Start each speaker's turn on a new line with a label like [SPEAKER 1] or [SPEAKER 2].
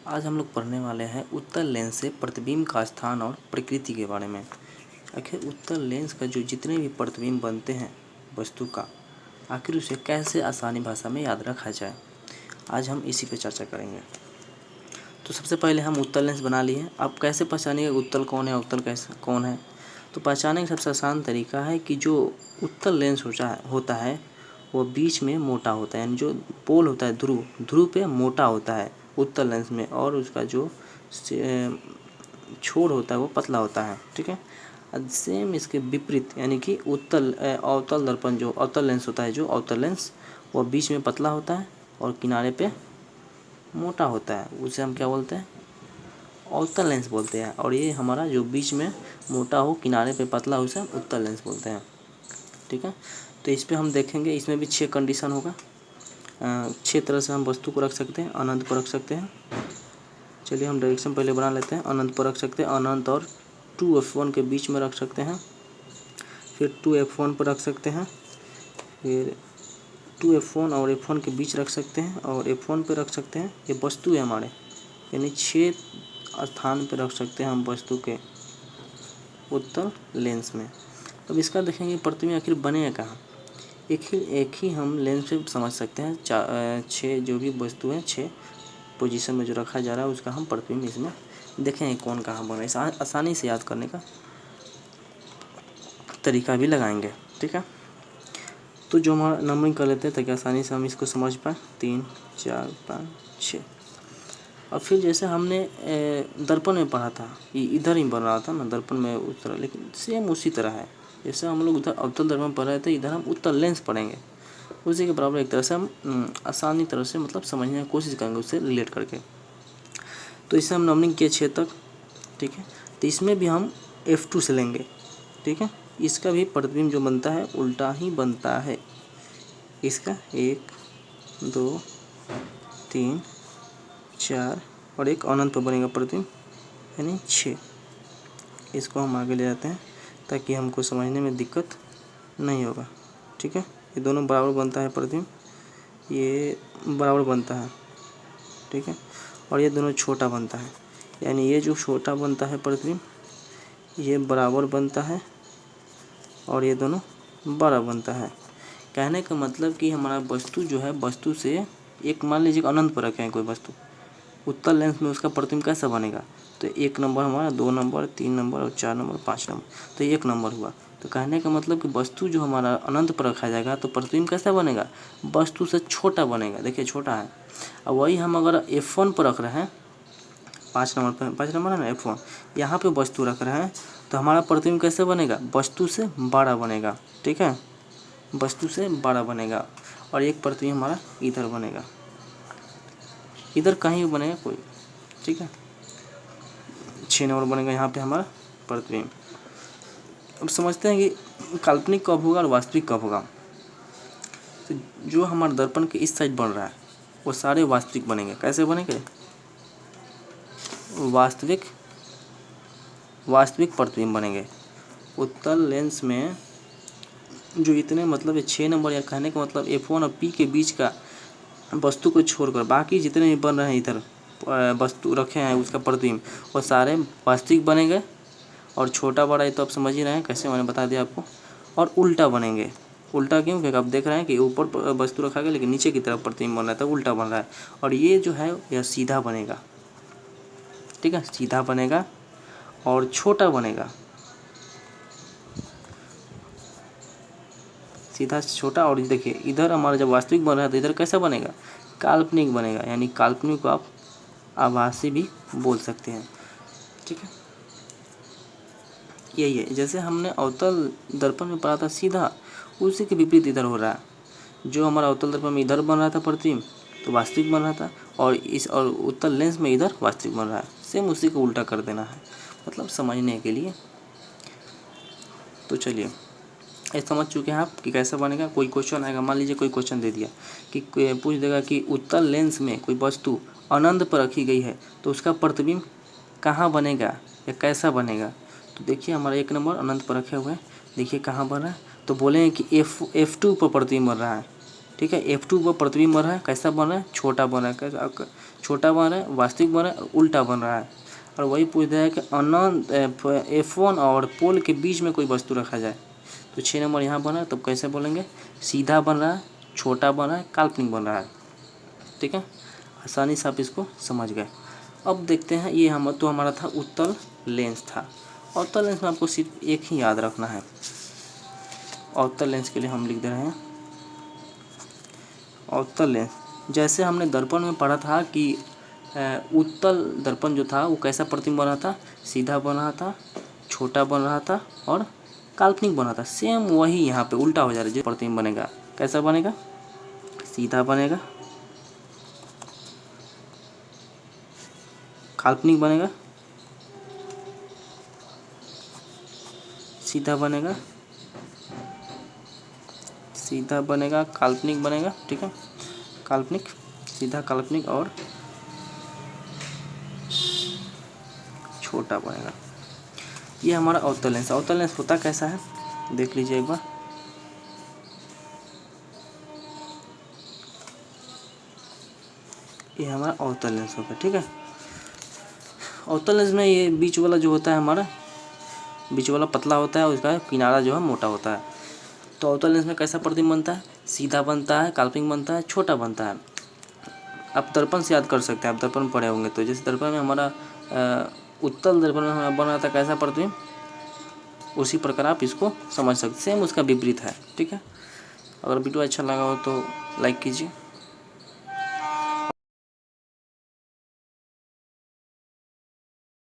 [SPEAKER 1] आज हम लोग पढ़ने वाले हैं उत्तल लेंस से प्रतिबिंब का स्थान और प्रकृति के बारे में। आखिर उत्तल लेंस का जो जितने भी प्रतिबिंब बनते हैं वस्तु का, आखिर उसे कैसे आसानी भाषा में याद रखा जाए, आज हम इसी पे चर्चा करेंगे। तो सबसे पहले हम उत्तल लेंस बना लिए। अब कैसे पहचानिएगा उत्तल कौन है, उत्तल कैसे कौन है। तो पहचानने का सबसे आसान तरीका है कि जो उत्तल लेंस होता है वो बीच में मोटा होता है, यानी जो पोल होता है ध्रुव पे मोटा होता है उत्तल लेंस में, और उसका जो छोर होता है वो पतला होता है। ठीक है, सेम इसके विपरीत यानी कि अवतल दर्पण जो अवतल लेंस होता है, जो अवतल लेंस वो बीच में पतला होता है और किनारे पे मोटा होता है, उसे हम क्या बोलते हैं, अवतल लेंस बोलते हैं। और ये हमारा जो बीच में मोटा हो किनारे पे पतला, उसे हम उत्तल लेंस बोलते हैं। ठीक है, तो इस पे हम देखेंगे, इसमें भी 6 कंडीशन होगा। 6 तरह से हम वस्तु को रख सकते हैं। अनंत पर रख सकते हैं। चलिए हम डायरेक्शन पहले बना लेते हैं। अनंत पर रख सकते हैं, अनंत और 2f1 के बीच में रख सकते हैं। फिर 2f1 पर रख सकते हैं, फिर 2f1 और f1 के बीच रख सकते हैं, और f1 पे रख सकते हैं। ये वस्तु है हमारे, यानी 6 स्थान पे रख सकते हैं हम वस्तु के उत्तल लेंस में। अब इसका देखेंगे प्रतिबिंब आखिर बनेगा कहाँ। एक ही हम लेंस से समझ सकते हैं। 6 जो भी वस्तु है, 6 पोजीशन में जो रखा जा रहा है उसका हम प्रतिबिंब इसमें देखेंगे कौन कहाँ बना है। आसानी से याद करने का तरीका भी लगाएंगे। ठीक है, तो जो हमारा नंबरिंग कर लेते हैं ताकि आसानी से हम इसको समझ पाए। 3 4 5 6। और फिर जैसे हमने दर्पण में पढ़ा था, ये इधर ही बन रहा था ना दर्पण में उस तरह, लेकिन सेम उसी तरह है। जैसे हम लोग उधर अवतल दर्पण पढ़ रहे थे, इधर हम उत्तल लेंस पढ़ेंगे। उसी के बराबर एक तरह से हम आसानी तरह से मतलब समझने की कोशिश करेंगे उससे रिलेट करके। तो इससे हम नंबरिंग किए 6 तक। ठीक है, तो इसमें भी हम f2 से लेंगे। ठीक है, इसका भी प्रतिबिंब जो बनता है उल्टा ही बनता है। इसका 1 2 3 4 और एक अनंत पर बनेगा प्रतिबिंब, यानी 6। इसको हम आगे ले जाते हैं ताकि हमको समझने में दिक्कत नहीं होगा। ठीक है, ये दोनों बराबर बनता है प्रतिबिंब, ये बराबर बनता है। ठीक है, और ये दोनों छोटा बनता है, यानी ये जो छोटा बनता है प्रतिबिंब ये बराबर बनता है, और ये दोनों बड़ा बनता है। कहने का मतलब कि हमारा वस्तु जो है, वस्तु से एक मान लीजिए अनंत पर रखे हैं कोई वस्तु, उत्तल लेंस में उसका प्रतिबिंब कैसा बनेगा। तो 1 नंबर हमारा, 2 नंबर, 3 नंबर और 4 नंबर, 5 नंबर, तो 1 नंबर हुआ। तो कहने का मतलब कि वस्तु जो हमारा अनंत पर रखा जाएगा तो प्रतिबिंब कैसा बनेगा, वस्तु से छोटा बनेगा। देखिए छोटा है। अब वही हम अगर f1 पर रख रहे हैं, 5 नंबर पर, 5 नंबर है ना f1, यहाँ पे वस्तु रख रहे हैं, तो हमारा प्रतिबिंब कैसे बनेगा, वस्तु से बड़ा बनेगा। ठीक है, वस्तु से बड़ा बनेगा। और एक प्रतिबिंब हमारा इधर बनेगा, इधर कहीं भी बनेगा कोई। ठीक है, 6 नंबर बनेगा यहाँ पे हमारा प्रतिबिंब। अब समझते हैं कि काल्पनिक कब होगा और वास्तविक कब होगा। तो जो हमारा दर्पण के इस साइड बन रहा है वो सारे वास्तविक बनेंगे। कैसे बनेंगे, वास्तविक प्रतिबिंब बनेंगे। उत्तल लेंस में जो इतने मतलब 6 नंबर, या कहने का मतलब f1 और p के बीच का वस्तु को छोड़कर बाकी जितने भी बन रहे हैं इधर वस्तु रखे हैं उसका प्रतिबिंब, वो सारे वास्तविक बनेंगे। और छोटा बड़ा ये तो आप समझ ही रहे हैं कैसे, मैंने बता दिया आपको। और उल्टा बनेंगे। उल्टा क्यों, क्योंकि आप देख रहे हैं कि ऊपर वस्तु रखा गया लेकिन नीचे की तरफ प्रतिबिंब बन रहा है, तो उल्टा बन रहा है। और ये जो है यह सीधा बनेगा। ठीक है, सीधा बनेगा और छोटा बनेगा, सीधा छोटा। और देखिए इधर हमारा जब वास्तविक बन रहा है तो इधर कैसा बनेगा, काल्पनिक बनेगा, यानी काल्पनिक को आप आभासी भी बोल सकते हैं। ठीक है, यही है। जैसे हमने अवतल दर्पण में पढ़ा था सीधा, उसी के विपरीत इधर हो रहा है। जो हमारा अवतल दर्पण में इधर बन रहा था प्रतिबिंब तो वास्तविक बन रहा था, और उत्तल लेंस में इधर वास्तविक बन रहा है। सेम उसी को उल्टा कर देना है, मतलब समझने के लिए। तो चलिए ये समझ चुके हैं आप कि कैसा बनेगा। कोई क्वेश्चन आएगा, मान लीजिए कोई क्वेश्चन दे दिया कि पूछ देगा कि उत्तल लेंस में कोई वस्तु अनंत पर रखी गई है तो उसका प्रतिबिंब कहाँ बनेगा या कैसा बनेगा। तो देखिए हमारा 1 नंबर अनंत पर रखे हुए हैं, देखिए कहाँ बन रहा है। तो बोले कि f2 पर प्रतिबिंब बन रहा है। ठीक है। F2 वो प्रतिबिंब बन रहा है, कैसा बन रहा है, छोटा बन रहा है, कैसा छोटा बन रहा है, वास्तविक बन रहा है, उल्टा बन रहा है। और वही पूछ रहा है कि अनंत F1 और पोल के बीच में कोई वस्तु रखा जाए, तो 6 नंबर यहाँ बन रहा है। तब कैसे बोलेंगे, सीधा बन रहा है, छोटा बन रहा है, काल्पनिक बन रहा है। ठीक है, आसानी से आप इसको समझ गए। अब देखते हैं, ये हमारा था उत्तल लेंस था। अवतल लेंस में आपको सिर्फ एक ही याद रखना है। अवतल लेंस के लिए हम लिख दे रहे हैं अवतल लेंस। जैसे हमने दर्पण में पढ़ा था कि उत्तल दर्पण जो था वो कैसा प्रतिबिंब बन रहा था, सीधा बन रहा था, छोटा बन रहा था और काल्पनिक बन रहा था। सेम वही यहाँ पे उल्टा हो जा रहा है। जो प्रतिबिंब बनेगा कैसा बनेगा, सीधा बनेगा, काल्पनिक बनेगा, सीधा बनेगा, सीधा बनेगा, काल्पनिक बनेगा। ठीक है, काल्पनिक, सीधा, काल्पनिक और छोटा बनेगा। ये हमारा अवतल लेंस। अवतल लेंस होता कैसा है देख लीजिए एक बार। ये हमारा अवतल लेंस होगा। ठीक है, अवतल लेंस में ये बीच वाला जो होता है हमारा, बीच वाला पतला होता है और उसका किनारा जो है मोटा होता है। तो अवतल लेंस में कैसा प्रतिबिंब बनता है, सीधा बनता है, काल्पनिक बनता है, छोटा बनता है। आप दर्पण से याद कर सकते हैं, आप दर्पण पढ़े होंगे तो। जैसे दर्पण में हमारा उत्तल दर्पण में हमारा बन रहा था कैसा प्रतिबिंब, उसी प्रकार आप इसको समझ सकते, सेम उसका विपरीत है। ठीक है, अगर वीडियो अच्छा लगा हो तो लाइक कीजिए।